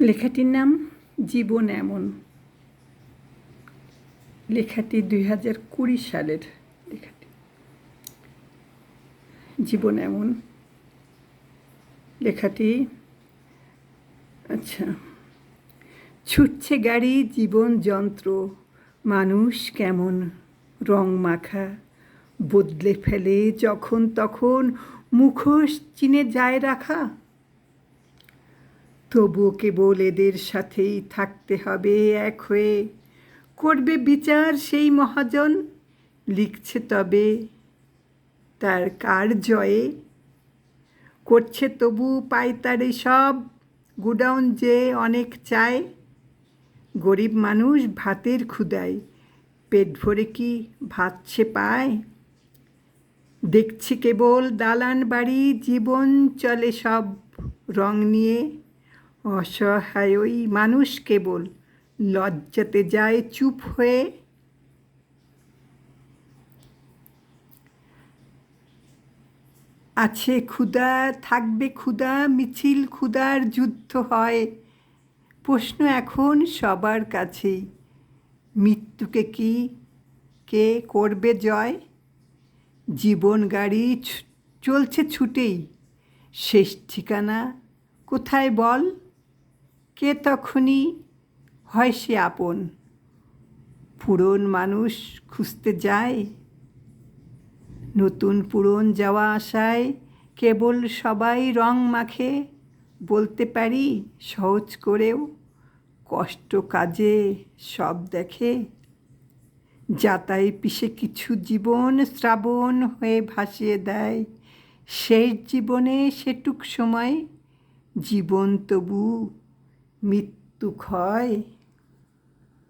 লেখাটির নাম জীবন এমন। লেখাটি 2020 সালের লেখাটি। জীবন এমন লেখাটি। আচ্ছা, ছুটছে গাড়ি জীবন যন্ত্র, মানুষ কেমন রং মাখা, বদলে ফেলে যখন তখন মুখোশ চিনে যায় রাখা। তবুও কেবল এদের সাথেই থাকতে হবে এক হয়ে, করবে বিচার সেই মহাজন, লিখছে তবে তার কার জয়ে। করছে তবু পাইতারে সব, গুডাউন যে অনেক চায়। গরিব মানুষ ভাতের ক্ষুদায়, পেট ভরে কি ভাত সে পায়। দেখছি কেবল দালান বাড়ি, জীবন চলে সব রং নিয়ে। অসহায় ওই মানুষ কেবল লজ্জাতে যায় চুপ হয়ে। আছে ক্ষুধা, থাকবে ক্ষুধা, মিছিল ক্ষুধার যুদ্ধ হয়। প্রশ্ন এখন সবার কাছেই, মৃত্যুকে কি কে করবে জয়। জীবন গাড়ি চলছে ছুটেই, শেষ ঠিকানা কোথায় বল। কে তখনই হয় সে আপন, পুরন মানুষ খুঁজতে যায়। নতুন পুরন যাওয়া আসায় কেবল সবাই রং মাখে। বলতে পারি সহজ করেও, কষ্ট কাজে সব দেখে। যাতাই পিষে কিছু জীবন শ্রাবণ হয়ে ভাসিয়ে দেয়। শেষ জীবনে সেটুক সময় জীবন তবু মৃত্যু ক্ষয়।